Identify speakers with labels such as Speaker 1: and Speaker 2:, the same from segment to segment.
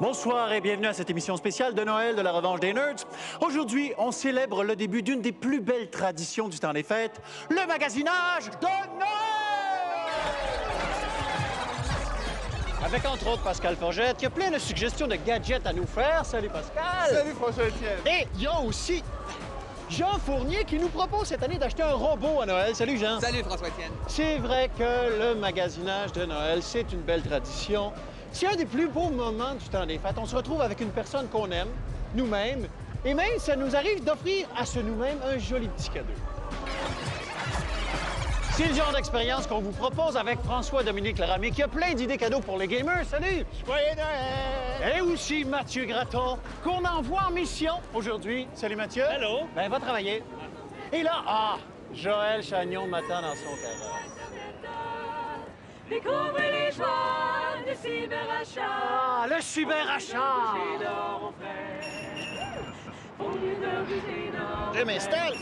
Speaker 1: Bonsoir et bienvenue à cette émission spéciale de Noël de la Revanche des Nerds. Aujourd'hui, on célèbre le début d'une des plus belles traditions du temps des fêtes, le magasinage de Noël! Avec entre autres Pascal Forgette, qui a plein de suggestions de gadgets à nous faire. Salut Pascal!
Speaker 2: Salut François-Étienne!
Speaker 1: Et il y a aussi Jean Fournier qui nous propose cette année d'acheter un robot à Noël. Salut Jean!
Speaker 2: Salut François-Étienne!
Speaker 1: C'est vrai que le magasinage de Noël, c'est une belle tradition. C'est un des plus beaux moments du temps des fêtes. On se retrouve avec une personne qu'on aime, nous-mêmes, et même ça nous arrive d'offrir à ce nous-mêmes un joli petit cadeau. C'est le genre d'expérience qu'on vous propose avec François-Dominique Laramie, qui a plein d'idées cadeaux pour les gamers. Salut!
Speaker 2: Joyeux Noël!
Speaker 1: Et aussi Mathieu Graton, qu'on envoie en mission aujourd'hui. Salut Mathieu.
Speaker 3: Allô?
Speaker 1: Ben, va travailler. Et là, Joël Chagnon m'attend dans son carrosse.
Speaker 4: Découvrez les joies du cyberachat.
Speaker 1: Le cyberachat! Je m'installe.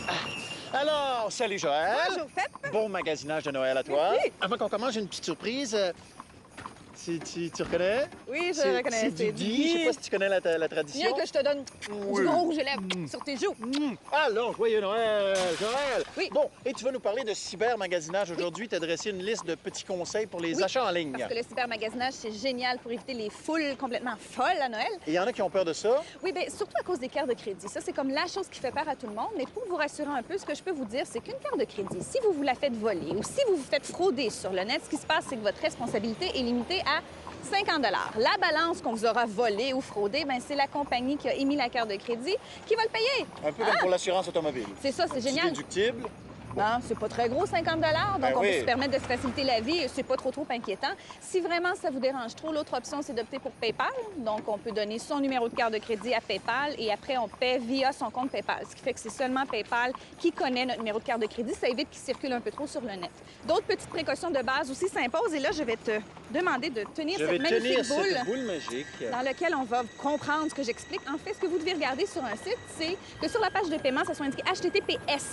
Speaker 1: Alors, salut Joël.
Speaker 5: Bonjour, Pep.
Speaker 1: Bon magasinage de Noël à toi.
Speaker 5: Oui.
Speaker 1: Avant qu'on commence, j'ai une petite surprise. Tu reconnais?
Speaker 5: Oui, je
Speaker 1: C'est-
Speaker 5: reconnais.
Speaker 1: C'est du gui. Je sais pas si tu connais la tradition.
Speaker 5: Bien que je te donne du gros rouge à lèvres sur tes joues.
Speaker 1: Alors, joyeux Noël, Joël!
Speaker 5: Oui.
Speaker 1: Bon, et tu vas nous parler de cyber-magasinage aujourd'hui. Tu as dressé une liste de petits conseils pour les achats en ligne.
Speaker 5: Parce que le cybermagasinage, c'est génial pour éviter les foules complètement folles à Noël.
Speaker 1: Et il y en a qui ont peur de ça.
Speaker 5: Oui, bien, surtout à cause des cartes de crédit. Ça, c'est comme la chose qui fait peur à tout le monde. Mais pour vous rassurer un peu, ce que je peux vous dire, c'est qu'une carte de crédit, si vous vous la faites voler ou si vous vous faites frauder sur le net, ce qui se passe, c'est que votre responsabilité est limitée à 50 $. La balance qu'on vous aura volée ou fraudée, bien, c'est la compagnie qui a émis la carte de crédit qui va le payer.
Speaker 1: Un peu comme pour l'assurance automobile.
Speaker 5: C'est ça, c'est
Speaker 1: C'est
Speaker 5: génial.
Speaker 1: déductible.
Speaker 5: Non, c'est pas très gros, 50 $. Donc,
Speaker 1: Ben
Speaker 5: on
Speaker 1: oui.
Speaker 5: peut se permettre de se faciliter la vie et c'est pas trop inquiétant. Si vraiment ça vous dérange trop, l'autre option, c'est d'opter pour PayPal. Donc, on peut donner son numéro de carte de crédit à PayPal et après, on paie via son compte PayPal. Ce qui fait que c'est seulement PayPal qui connaît notre numéro de carte de crédit. Ça évite qu'il circule un peu trop sur le net. D'autres petites précautions de base aussi s'imposent. Et là, je vais te demander de tenir
Speaker 1: Je vais
Speaker 5: cette magnifique
Speaker 1: tenir
Speaker 5: boule
Speaker 1: cette boule magique.
Speaker 5: dans laquelle on va comprendre ce que j'explique. En fait, ce que vous devez regarder sur un site, c'est que sur la page de paiement, ça soit indiqué HTTPS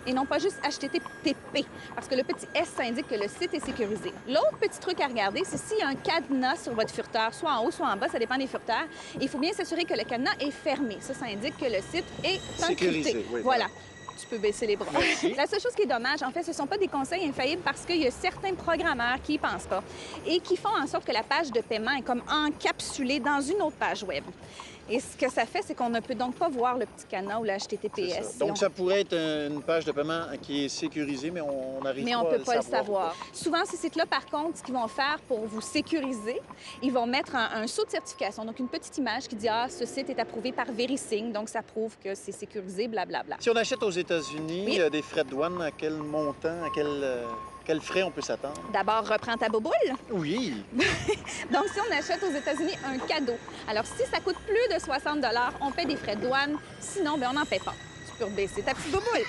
Speaker 5: et non pas juste HTTP, parce que le petit S, ça indique que le site est sécurisé. L'autre petit truc à regarder, c'est s'il y a un cadenas sur votre furteur, soit en haut, soit en bas, ça dépend des furteurs. Il faut bien s'assurer que le cadenas est fermé. Ça indique que le site est
Speaker 1: Sécurisé,
Speaker 5: encrypté.
Speaker 1: oui,
Speaker 5: Voilà. Tu peux baisser les bras.
Speaker 1: Merci.
Speaker 5: La seule chose qui est dommage, en fait, ce ne sont pas des conseils infaillibles parce qu'il y a certains programmeurs qui y pensent pas et qui font en sorte que la page de paiement est comme encapsulée dans une autre page web. Et ce que ça fait, c'est qu'on ne peut donc pas voir le petit cadenas ou le HTTPS.
Speaker 1: Donc, ça pourrait être une page de paiement qui est sécurisée, mais on n'arrive
Speaker 5: Mais
Speaker 1: pas
Speaker 5: on ne
Speaker 1: à
Speaker 5: peut pas le savoir.
Speaker 1: ou pas.
Speaker 5: Souvent, ces sites-là, par contre, ce qu'ils vont faire pour vous sécuriser, ils vont mettre un sceau de certification, donc une petite image qui dit « Ah, ce site est approuvé par VeriSign, donc ça prouve que c'est sécurisé, blablabla. »
Speaker 1: Si on achète aux États-Unis
Speaker 5: Oui.
Speaker 1: des frais de douane, à quel montant, à quel frais on peut s'attendre?
Speaker 5: D'abord, reprends ta bouboule.
Speaker 1: Oui.
Speaker 5: Donc, si on achète aux États-Unis un cadeau, alors si ça coûte plus de 60 $, on paie des frais de douane. Sinon, bien, on n'en paie pas. Tu peux rebaisser ta petite bouboule.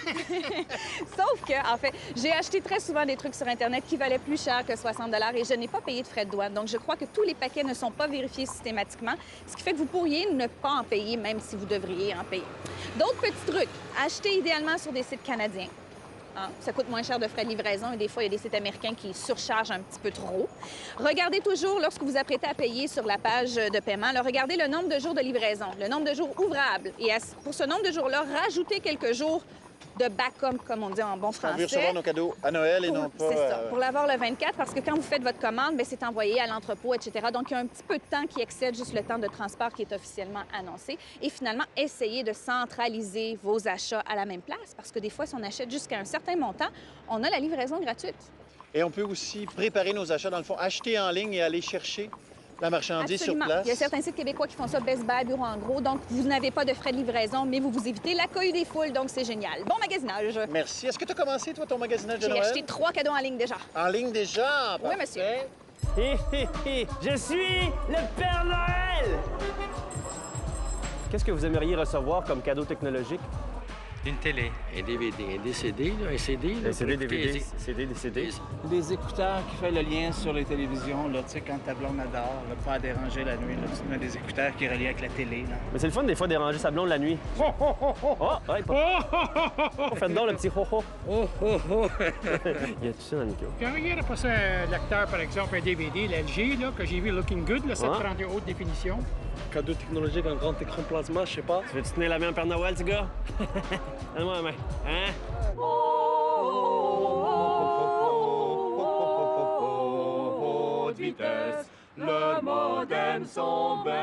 Speaker 5: Sauf que, en fait, j'ai acheté très souvent des trucs sur Internet qui valaient plus cher que 60 $ et je n'ai pas payé de frais de douane. Donc, je crois que tous les paquets ne sont pas vérifiés systématiquement, ce qui fait que vous pourriez ne pas en payer, même si vous devriez en payer. D'autres petits trucs. Acheter idéalement sur des sites canadiens. Hein? Ça coûte moins cher de frais de livraison et des fois, il y a des sites américains qui surchargent un petit peu trop. Regardez toujours, lorsque vous apprêtez à payer sur la page de paiement, là, regardez le nombre de jours de livraison, le nombre de jours ouvrables. Et pour ce nombre de jours-là, rajoutez quelques jours de backup, comme on dit en bon
Speaker 1: On
Speaker 5: français.
Speaker 1: veut recevoir nos cadeaux à Noël et non pas...
Speaker 5: C'est ça, pour l'avoir le 24, parce que quand vous faites votre commande, bien, c'est envoyé à l'entrepôt, etc. Donc, il y a un petit peu de temps qui excède juste le temps de transport qui est officiellement annoncé. Et finalement, essayez de centraliser vos achats à la même place, parce que des fois, si on achète jusqu'à un certain montant, on a la livraison gratuite.
Speaker 1: Et on peut aussi préparer nos achats, dans le fond, acheter en ligne et aller chercher la marchandise
Speaker 5: Absolument.
Speaker 1: sur place.
Speaker 5: Il y a certains sites québécois qui font ça, Best Buy, Bureau en gros. Donc, vous n'avez pas de frais de livraison, mais vous vous évitez la cohue des foules, donc c'est génial. Bon magasinage.
Speaker 1: Merci. Est-ce que tu as commencé, toi, ton magasinage de
Speaker 5: J'ai
Speaker 1: Noël?
Speaker 5: acheté 3 cadeaux en ligne déjà.
Speaker 1: En ligne déjà?
Speaker 5: Oui, monsieur.
Speaker 1: Parfait.
Speaker 3: Je suis le Père Noël! Qu'est-ce que vous aimeriez recevoir comme cadeau technologique?
Speaker 6: Une télé Un DVD, un DCD, là, un CD. Là,
Speaker 7: Un CD,
Speaker 6: pour écouter
Speaker 7: DVD, CD, DCD.
Speaker 2: Des écouteurs qui font le lien sur les télévisions, là, tu sais, quand ta blonde adore, là, pas à déranger la nuit, là, tu te mets des écouteurs qui relient avec la télé, là.
Speaker 7: Mais c'est le fun des fois de déranger sa blonde la nuit. Oh, ouais, pas... Faites donc le petit ho-ho. Il y a tout ça dans le micro.
Speaker 8: Quand regarde pas ça, un lecteur, par exemple, un DVD, l'LG, là, que j'ai vu Looking Good, là, 732 haute définition.
Speaker 9: Cadeau technologique, un grand écran plasma, je sais pas.
Speaker 7: Tu veux-tu tenir la main au Père Noël, ce gars? Donne-moi la main. Hein?
Speaker 1: Haute vitesse, le modem son baisse.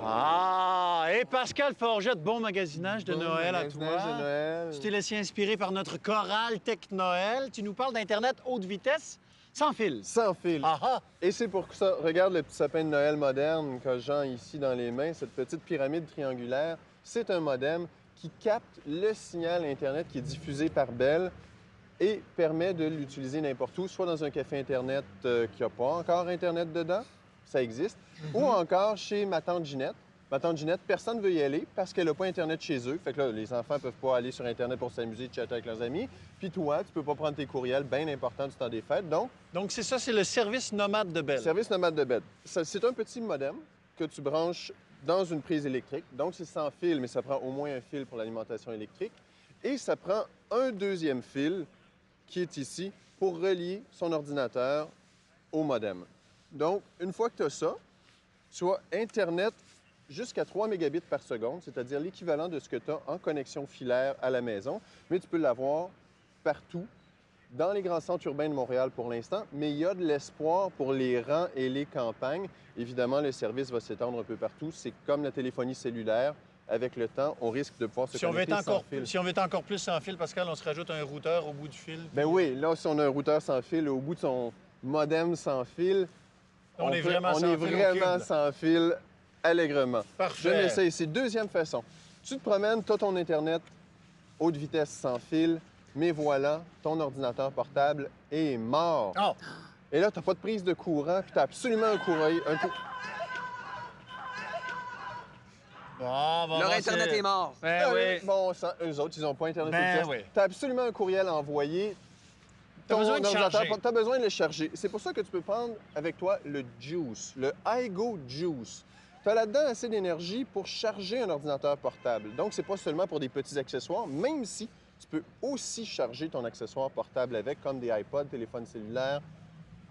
Speaker 1: Ah, et Pascal Forgette, bon magasinage de Noël à toi.
Speaker 10: De Noël.
Speaker 1: Tu t'es laissé inspirer par notre chorale Tech Noël. Tu nous parles d'Internet haute vitesse sans fil.
Speaker 10: Sans fil.
Speaker 1: Ah ah!
Speaker 10: Et c'est pour ça, regarde le petit sapin de Noël moderne que Jean ici dans les mains, cette petite pyramide triangulaire. C'est un modem qui capte le signal Internet qui est diffusé par Bell et permet de l'utiliser n'importe où, soit dans un café Internet qui n'a pas encore Internet dedans, ça existe, ou encore chez ma tante Ginette. Ma tante Ginette, personne ne veut y aller parce qu'elle n'a pas Internet chez eux. Fait que là, les enfants ne peuvent pas aller sur Internet pour s'amuser, chatter avec leurs amis. Puis toi, tu peux pas prendre tes courriels bien importants du temps des fêtes. Donc
Speaker 1: c'est ça, c'est le service nomade de Bell.
Speaker 10: Service nomade de Bell. C'est un petit modem que tu branches dans une prise électrique. Donc, c'est sans fil, mais ça prend au moins un fil pour l'alimentation électrique. Et ça prend un deuxième fil qui est ici pour relier son ordinateur au modem. Donc, une fois que tu as ça, tu as Internet jusqu'à 3 mégabits par seconde, c'est-à-dire l'équivalent de ce que tu as en connexion filaire à la maison, mais tu peux l'avoir partout, dans les grands centres urbains de Montréal pour l'instant, mais il y a de l'espoir pour les rangs et les campagnes. Évidemment, le service va s'étendre un peu partout. C'est comme la téléphonie cellulaire. Avec le temps, on risque de pouvoir se connecter sans fil.
Speaker 1: Si on veut être encore plus sans fil, Pascal, on se rajoute un routeur au bout du fil.
Speaker 10: Ben oui, là, si on a un routeur sans fil au bout de son modem sans fil,
Speaker 1: on est vraiment
Speaker 10: sans fil allègrement.
Speaker 1: Parfait.
Speaker 10: Je l'essaye ici. Deuxième façon. Tu te promènes, tu as ton Internet haute vitesse sans fil, mais voilà, ton ordinateur portable est mort.
Speaker 1: Oh.
Speaker 10: Et là, tu n'as pas de prise de courant, puis tu as absolument un courrier.
Speaker 11: Leur Internet est mort.
Speaker 1: Ben oui.
Speaker 10: Bon, eux autres, ils n'ont pas Internet haute vitesse.
Speaker 1: Oui.
Speaker 10: Tu as absolument un courriel à envoyer.
Speaker 1: Tu as besoin de charger.
Speaker 10: Tu as besoin de le charger. C'est pour ça que tu peux prendre avec toi le Juice, le iGo Juice. Tu as là-dedans assez d'énergie pour charger un ordinateur portable. Donc, c'est pas seulement pour des petits accessoires, même si tu peux aussi charger ton accessoire portable avec, comme des iPods, téléphones cellulaires,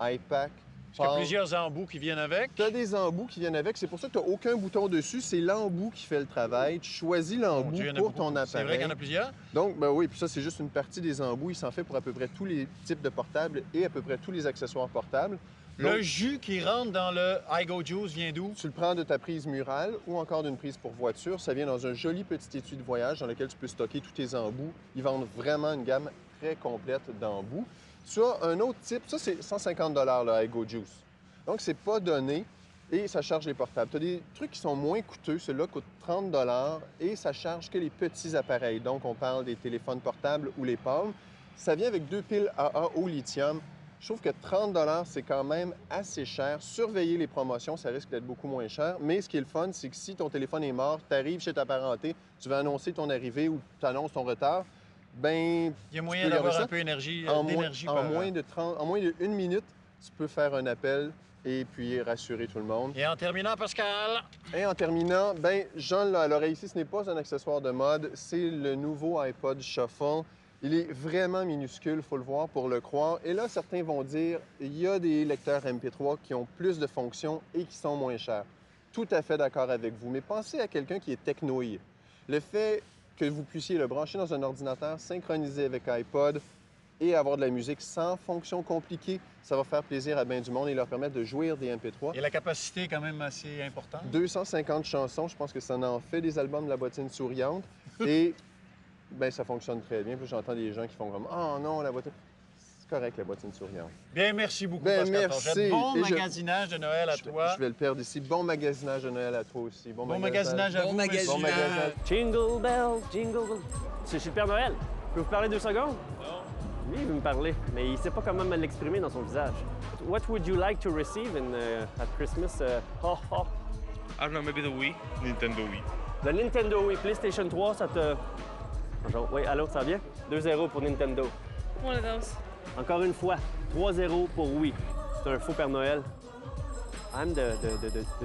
Speaker 10: iPad.
Speaker 1: Il y a plusieurs embouts qui viennent avec.
Speaker 10: Tu as des embouts qui viennent avec. C'est pour ça que tu n'as aucun bouton dessus. C'est l'embout qui fait le travail. Tu choisis l'embout pour ton appareil.
Speaker 1: C'est vrai qu'il y en a plusieurs?
Speaker 10: Donc, ben oui, puis ça, c'est juste une partie des embouts. Il s'en fait pour à peu près tous les types de portables et à peu près tous les accessoires portables. Donc,
Speaker 1: le jus qui rentre dans le iGo Juice vient d'où?
Speaker 10: Tu le prends de ta prise murale ou encore d'une prise pour voiture. Ça vient dans un joli petit étui de voyage dans lequel tu peux stocker tous tes embouts. Ils vendent vraiment une gamme très complète d'embouts. Tu as un autre type. Ça, c'est 150 $ le iGo Juice. Donc, c'est pas donné et ça charge les portables. Tu as des trucs qui sont moins coûteux. Celui-là coûte 30 $ et ça charge que les petits appareils. Donc, on parle des téléphones portables ou les palmes. Ça vient avec 2 piles AA au lithium. Je trouve que 30 $, c'est quand même assez cher. Surveiller les promotions, ça risque d'être beaucoup moins cher. Mais ce qui est le fun, c'est que si ton téléphone est mort, tu arrives chez ta parenté, tu vas annoncer ton arrivée ou tu annonces ton retard, bien...
Speaker 1: Il y a moyen d'avoir un peu d'énergie.
Speaker 10: En moins de 1 minute, tu peux faire un appel et puis rassurer tout le monde.
Speaker 1: Et en terminant, Pascal?
Speaker 10: Et en terminant, bien, Jean à l'oreille ici, ce n'est pas un accessoire de mode, c'est le nouveau iPod Shuffle. Il est vraiment minuscule, il faut le voir pour le croire. Et là, certains vont dire, il y a des lecteurs MP3 qui ont plus de fonctions et qui sont moins chers. Tout à fait d'accord avec vous, mais pensez à quelqu'un qui est technoïde. Le fait que vous puissiez le brancher dans un ordinateur, synchroniser avec iPod et avoir de la musique sans fonction compliquée, ça va faire plaisir à bien du monde et leur permettre de jouir des MP3.
Speaker 1: Et la capacité est quand même assez importante. 250
Speaker 10: chansons, je pense que ça en fait des albums de la bottine souriante. Et bien, ça fonctionne très bien. Puis j'entends des gens qui font comme « Ah oh non, la bottine... » C'est correct, la bottine souriante.
Speaker 1: Bien, merci beaucoup, Pascal Forgette. Bon magasinage de Noël à toi.
Speaker 10: Je vais le perdre ici. Bon magasinage de Noël à toi aussi.
Speaker 1: Bon magasinage à vous,
Speaker 7: magasinage. Bon magasinage. Jingle bell, jingle bell. C'est chez le Père Noël. Je peux vous parler 2 secondes? Non. Lui, il veut me parler, mais il ne sait pas comment me l'exprimer dans son visage. What would you like to receive at Christmas?
Speaker 9: I don't know, maybe the Wii. Nintendo Wii.
Speaker 7: Le Nintendo Wii PlayStation 3, ça te... Bonjour. Oui, allô, ça va bien? 2-0 pour Nintendo.
Speaker 11: On le danse.
Speaker 7: Encore une fois, 3-0 pour Wii. C'est un faux Père Noël. Même de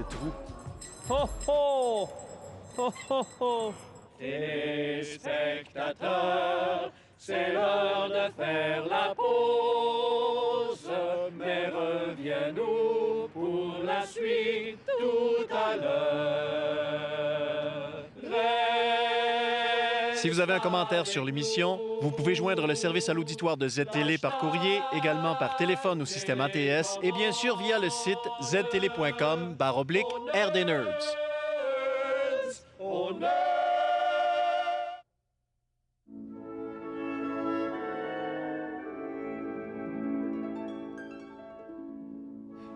Speaker 7: trou. Ho, ho! Ho, ho, ho!
Speaker 4: Téléspectateurs, c'est l'heure de faire la pause, mais reviens-nous pour la suite tout à l'heure.
Speaker 12: Si vous avez un commentaire sur l'émission, vous pouvez joindre le service à l'auditoire de Z-Télé par courrier, également par téléphone au système ATS et bien sûr via le site ztele.com/RDNerds.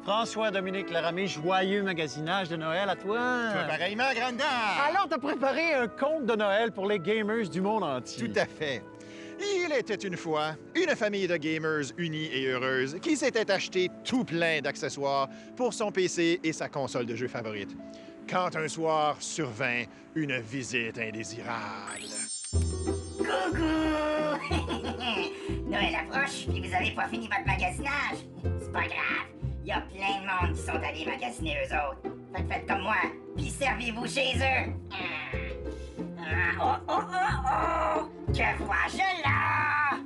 Speaker 1: François-Dominique Laramie, joyeux magasinage de Noël à toi.
Speaker 13: Toi, pareillement, grande dame.
Speaker 1: Alors, t'as préparé un conte de Noël pour les gamers du monde entier.
Speaker 13: Tout à fait. Il était une fois une famille de gamers unis et heureuses qui s'était acheté tout plein d'accessoires pour son PC et sa console de jeu favorite. Quand un soir survint une visite indésirable.
Speaker 14: Coucou! Noël approche, puis vous avez pas fini votre magasinage. C'est pas grave. Il y a plein de monde qui sont allés magasiner eux autres. Faites comme moi, puis servez-vous chez eux. Oh! Que vois-je là?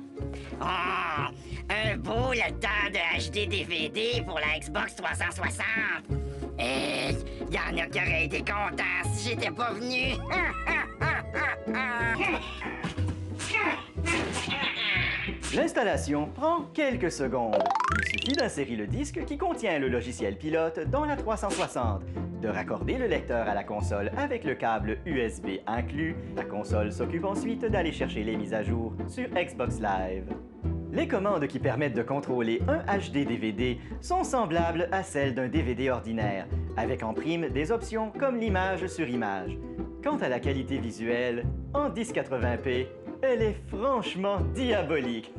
Speaker 14: Un beau lecteur de HD DVD pour la Xbox 360. Il y en a qui auraient été contents si j'étais pas venu.
Speaker 15: L'installation prend quelques secondes. Il suffit d'insérer le disque qui contient le logiciel pilote dans la 360, de raccorder le lecteur à la console avec le câble USB inclus. La console s'occupe ensuite d'aller chercher les mises à jour sur Xbox Live. Les commandes qui permettent de contrôler un HD DVD sont semblables à celles d'un DVD ordinaire, avec en prime des options comme l'image sur image. Quant à la qualité visuelle, en 1080p, elle est franchement diabolique.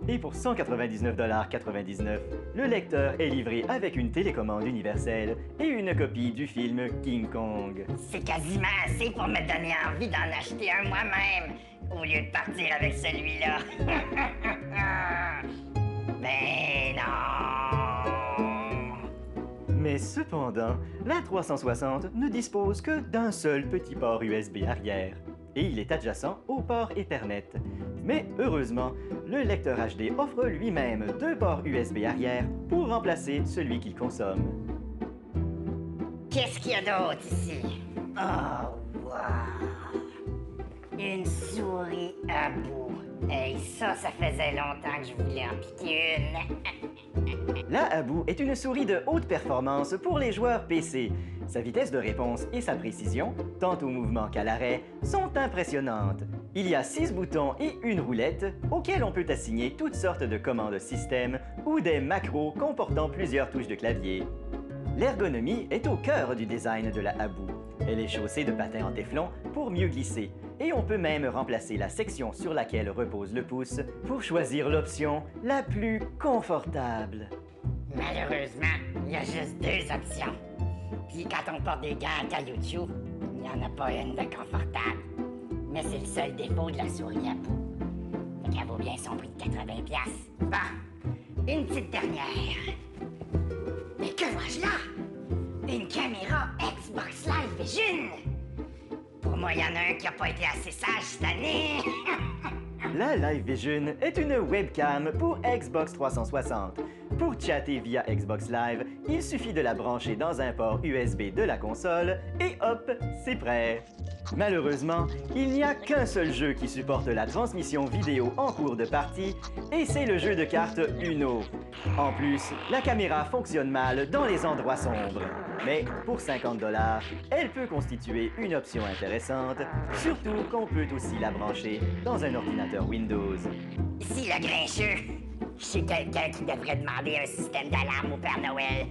Speaker 15: Et pour 199,99 $, le lecteur est livré avec une télécommande universelle et une copie du film King Kong.
Speaker 14: C'est quasiment assez pour me donner envie d'en acheter un moi-même, au lieu de partir avec celui-là. Mais non!
Speaker 15: Mais cependant, la 360 ne dispose que d'un seul petit port USB arrière. Et il est adjacent au port Ethernet. Mais heureusement, le lecteur HD offre lui-même 2 ports USB arrière pour remplacer celui qu'il consomme.
Speaker 14: Qu'est-ce qu'il y a d'autre ici? Oh, wow! Une souris à bout. Hey, ça faisait longtemps que je voulais en piquer une.
Speaker 15: La Abu est une souris de haute performance pour les joueurs PC. Sa vitesse de réponse et sa précision, tant au mouvement qu'à l'arrêt, sont impressionnantes. Il y a 6 boutons et une roulette auxquels on peut assigner toutes sortes de commandes système ou des macros comportant plusieurs touches de clavier. L'ergonomie est au cœur du design de la Abu. Elle est chaussée de patins en téflon pour mieux glisser. Et on peut même remplacer la section sur laquelle repose le pouce pour choisir l'option la plus confortable.
Speaker 14: Malheureusement, il y a juste 2 options. Puis quand on porte des gants cailloutchouc, il n'y en a pas une de confortable. Mais c'est le seul défaut de la souris à bout. Fait qu'elle vaut bien son prix de 80$. Bon, une petite dernière. Mais que vois-je là? Une caméra Xbox Live Vision! Pour moi, il y en a un qui n'a pas été assez sage cette année.
Speaker 15: La Live Vision est une webcam pour Xbox 360. Pour chatter via Xbox Live, il suffit de la brancher dans un port USB de la console et hop, c'est prêt. Malheureusement, il n'y a qu'un seul jeu qui supporte la transmission vidéo en cours de partie, et c'est le jeu de cartes Uno. En plus, la caméra fonctionne mal dans les endroits sombres. Mais pour 50$, elle peut constituer une option intéressante, surtout qu'on peut aussi la brancher dans un ordinateur Windows.
Speaker 14: Ici le grincheux. Je suis quelqu'un qui devrait demander un système d'alarme au Père Noël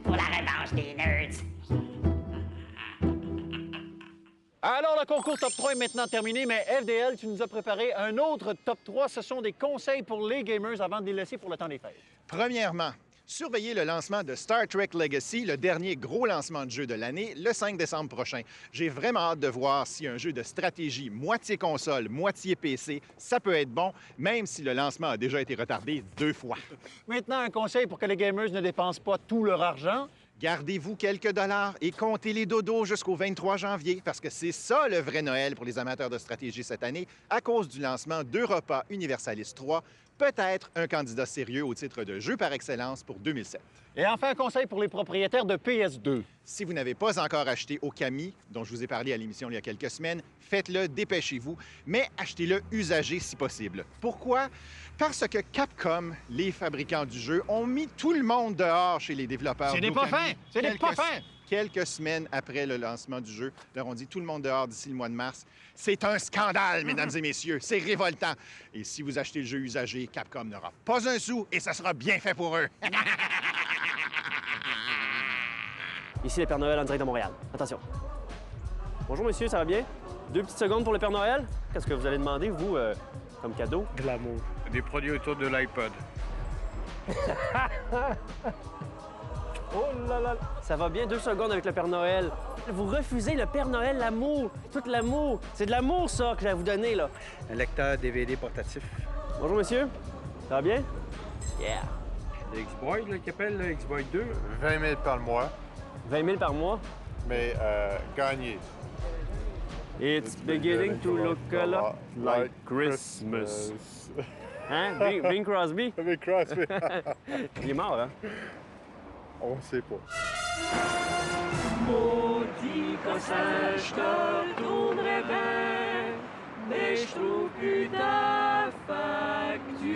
Speaker 14: pour la revanche des nerds.
Speaker 1: Alors, le concours Top 3 est maintenant terminé, mais FDL, tu nous as préparé un autre Top 3. Ce sont des conseils pour les gamers avant de les laisser pour le temps des fêtes.
Speaker 13: Premièrement, Surveillez le lancement de Star Trek Legacy, le dernier gros lancement de jeu de l'année, le 5 décembre prochain. J'ai vraiment hâte de voir si un jeu de stratégie moitié console, moitié PC, ça peut être bon, même si le lancement a déjà été retardé 2 fois.
Speaker 1: Maintenant, un conseil pour que les gamers ne dépensent pas tout leur argent.
Speaker 13: Gardez-vous quelques dollars et comptez les dodos jusqu'au 23 janvier, parce que c'est ça le vrai Noël pour les amateurs de stratégie cette année, à cause du lancement d'Europa Universalis 3, peut-être un candidat sérieux au titre de jeu par excellence pour 2007.
Speaker 1: Et enfin, un conseil pour les propriétaires de PS2.
Speaker 13: Si vous n'avez pas encore acheté Okami, dont je vous ai parlé à l'émission il y a quelques semaines, faites-le, dépêchez-vous, mais achetez-le usagé si possible. Pourquoi? Parce que Capcom, les fabricants du jeu, ont mis tout le monde dehors chez les développeurs.
Speaker 1: C'est des pas fins! C'est des pas fins!
Speaker 13: Quelques semaines après le lancement du jeu, leur ont dit tout le monde dehors d'ici le mois de mars. C'est un scandale, mesdames et messieurs. C'est révoltant. Et si vous achetez le jeu usagé, Capcom n'aura pas un sou et ça sera bien fait pour eux.
Speaker 7: Ici les Pères Noël en direct de Montréal. Attention. Bonjour monsieur, ça va bien? 2 petites secondes pour le Père Noël. Qu'est-ce que vous allez demander, vous, comme cadeau?
Speaker 9: De l'amour.
Speaker 11: Des produits autour de l'iPod.
Speaker 7: Oh là là! Ça va bien, 2 secondes avec le Père Noël. Vous refusez le Père Noël, l'amour, tout l'amour. C'est de l'amour, ça, que je vais vous donner, là.
Speaker 11: Un lecteur DVD portatif.
Speaker 7: Bonjour, monsieur. Ça va bien? Yeah.
Speaker 11: Le X-Boy, qui appelle le X-Boy 2.
Speaker 10: 20 000 par mois.
Speaker 7: 20 000 par mois?
Speaker 10: Mais gagné.
Speaker 7: It's beginning to look a lot like Christmas. Hein? Bing Crosby?
Speaker 10: Bing Crosby.
Speaker 7: Il est mort, hein?
Speaker 10: On sait pas.
Speaker 4: Maudit quand ça je te tournerai bien, mais je trouve plus ta facture.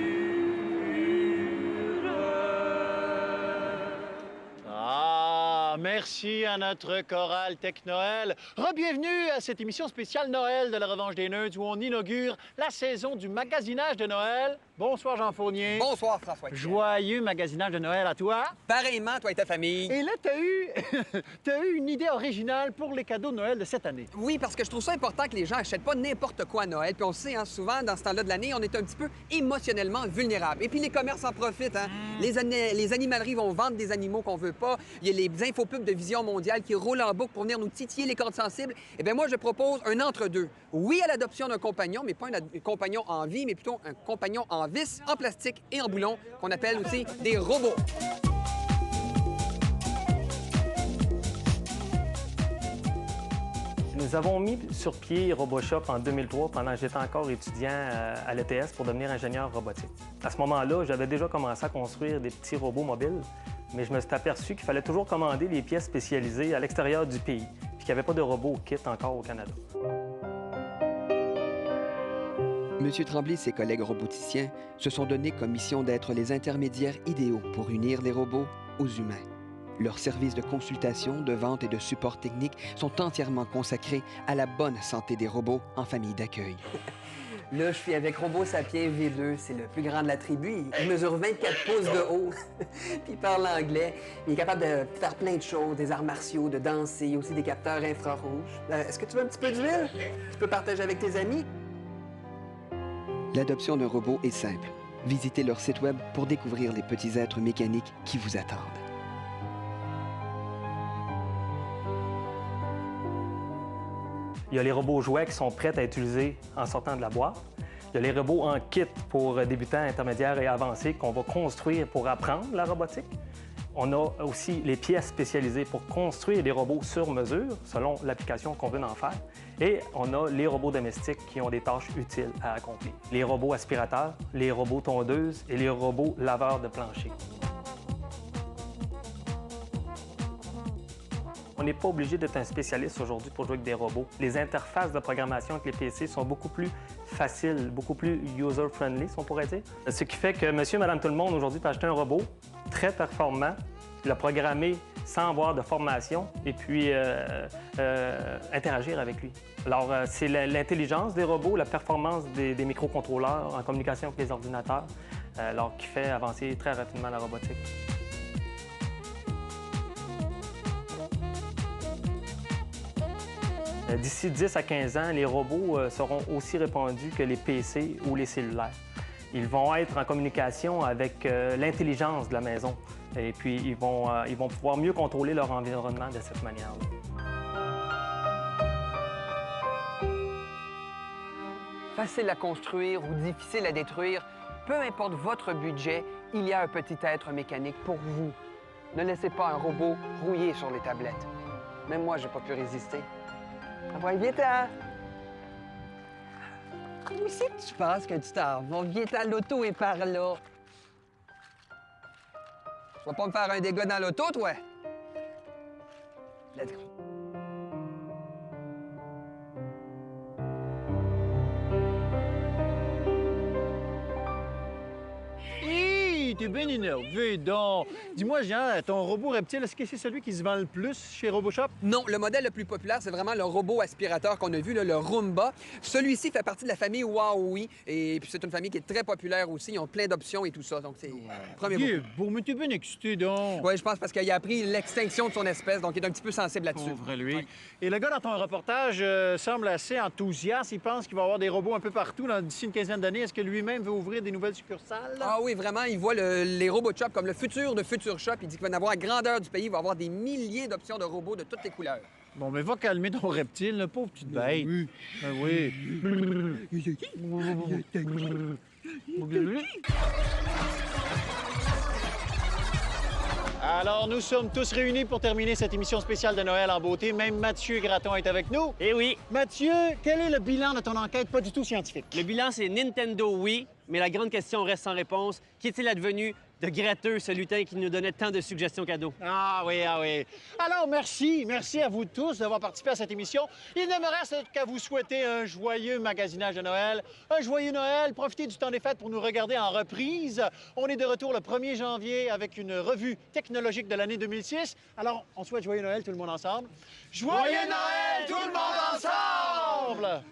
Speaker 1: Ah, merci à notre chorale Tech Noël. Re-bienvenue à cette émission spéciale Noël de la Revanche des Nerds où on inaugure la saison du magasinage de Noël. Bonsoir Jean Fournier.
Speaker 16: Bonsoir François.
Speaker 1: Joyeux magasinage de Noël à toi.
Speaker 16: Pareillement, toi et ta famille.
Speaker 1: Et là, t'as eu une idée originale pour les cadeaux de Noël de cette année.
Speaker 16: Oui, parce que je trouve ça important que les gens achètent pas n'importe quoi à Noël. Puis on sait, hein, souvent, dans ce temps-là de l'année, on est un petit peu émotionnellement vulnérable. Et puis les commerces en profitent. Hein. Les animaleries vont vendre des animaux qu'on veut pas. Il y a les infopubs de Vision mondiale qui roulent en boucle pour venir nous titiller les cordes sensibles. Eh bien, moi, je propose un entre-deux. Oui à l'adoption d'un compagnon, mais pas un compagnon en vie, mais plutôt un compagnon en vis, en plastique et en boulon, qu'on appelle aussi des robots.
Speaker 17: Nous avons mis sur pied RoboShop en 2003 pendant que j'étais encore étudiant à l'ETS pour devenir ingénieur robotique. À ce moment-là, j'avais déjà commencé à construire des petits robots mobiles, mais je me suis aperçu qu'il fallait toujours commander les pièces spécialisées à l'extérieur du pays, puis qu'il n'y avait pas de robots kit encore au Canada.
Speaker 18: Monsieur Tremblay et ses collègues roboticiens se sont donnés comme mission d'être les intermédiaires idéaux pour unir les robots aux humains. Leurs services de consultation, de vente et de support technique sont entièrement consacrés à la bonne santé des robots en famille d'accueil.
Speaker 16: Là, je suis avec RoboSapien V2. C'est le plus grand de la tribu. Il mesure 24 pouces de haut. Puis il parle anglais. Il est capable de faire plein de choses, des arts martiaux, de danser, aussi des capteurs infrarouges. Est-ce que tu veux un petit peu d'huile? Tu peux partager avec tes amis?
Speaker 18: L'adoption d'un robot est simple. Visitez leur site web pour découvrir les petits êtres mécaniques qui vous attendent.
Speaker 17: Il y a les robots jouets qui sont prêts à utiliser en sortant de la boîte. Il y a les robots en kit pour débutants, intermédiaires et avancés qu'on va construire pour apprendre la robotique. On a aussi les pièces spécialisées pour construire des robots sur mesure, selon l'application qu'on veut en faire. Et on a les robots domestiques qui ont des tâches utiles à accomplir. Les robots aspirateurs, les robots tondeuses et les robots laveurs de plancher. On n'est pas obligé d'être un spécialiste aujourd'hui pour jouer avec des robots. Les interfaces de programmation avec les PC sont beaucoup plus faciles, beaucoup plus user-friendly, si on pourrait dire. Ce qui fait que monsieur, madame, tout le monde aujourd'hui peut acheter un robot très performant, le programmer sans avoir de formation et puis interagir avec lui. Alors, c'est l'intelligence des robots, la performance des microcontrôleurs en communication avec les ordinateurs, alors qui fait avancer très rapidement la robotique. D'ici 10 à 15 ans, les robots seront aussi répandus que les PC ou les cellulaires. Ils vont être en communication avec l'intelligence de la maison. Et puis, ils vont pouvoir mieux contrôler leur environnement de cette manière-là.
Speaker 16: Facile à construire ou difficile à détruire, peu importe votre budget, il y a un petit être mécanique pour vous. Ne laissez pas un robot rouiller sur les tablettes. Même moi, j'ai pas pu résister. Envoie Vieta! Où c'est que tu penses que tu t'en vas? Vieta, l'auto est par là. Tu vas pas me faire un dégât dans l'auto, toi? Let's go.
Speaker 1: T'es bien énervé, donc. Dis-moi, Jean, ton robot reptile, est-ce que c'est celui qui se vend le plus chez RoboShop?
Speaker 16: Non, le modèle le plus populaire, c'est vraiment le robot aspirateur qu'on a vu, là, le Roomba. Celui-ci fait partie de la famille Huawei. Et puis, c'est une famille qui est très populaire aussi. Ils ont plein d'options et tout ça. Donc, c'est le premier
Speaker 1: Il est beau, mais t'es bien excité, donc.
Speaker 16: Oui, je pense parce qu'il a appris l'extinction de son espèce, donc il est un petit peu sensible là-dessus.
Speaker 1: Pauvre lui.
Speaker 16: Ouais.
Speaker 1: Et le gars dans ton reportage semble assez enthousiaste. Il pense qu'il va y avoir des robots un peu partout d'ici une quinzaine d'années. Est-ce que lui-même veut ouvrir des nouvelles succursales?
Speaker 16: Ah oui, vraiment, il voit les RoboShop comme le futur de Future Shop. Il dit qu'il va en avoir à grandeur du pays. Il va avoir des milliers d'options de robots de toutes les couleurs.
Speaker 1: Bon, mais va calmer ton reptile, le pauvre petite bête. Oui. Ben oui. Alors, nous sommes tous réunis pour terminer cette émission spéciale de Noël en beauté. Même Mathieu Gratton est avec nous.
Speaker 7: Eh oui.
Speaker 1: Mathieu, quel est le bilan de ton enquête pas du tout scientifique?
Speaker 7: Le bilan, c'est Nintendo, oui, mais la grande question reste sans réponse. Qu'est-il advenu de Gratteux, ce lutin qui nous donnait tant de suggestions cadeaux?
Speaker 1: Ah oui, ah oui. Alors, merci à vous tous d'avoir participé à cette émission. Il ne me reste qu'à vous souhaiter un joyeux magasinage de Noël. Un joyeux Noël. Profitez du temps des fêtes pour nous regarder en reprise. On est de retour le 1er janvier avec une revue technologique de l'année 2006. Alors, on souhaite joyeux Noël tout le monde ensemble. Joyeux Noël tout le monde ensemble!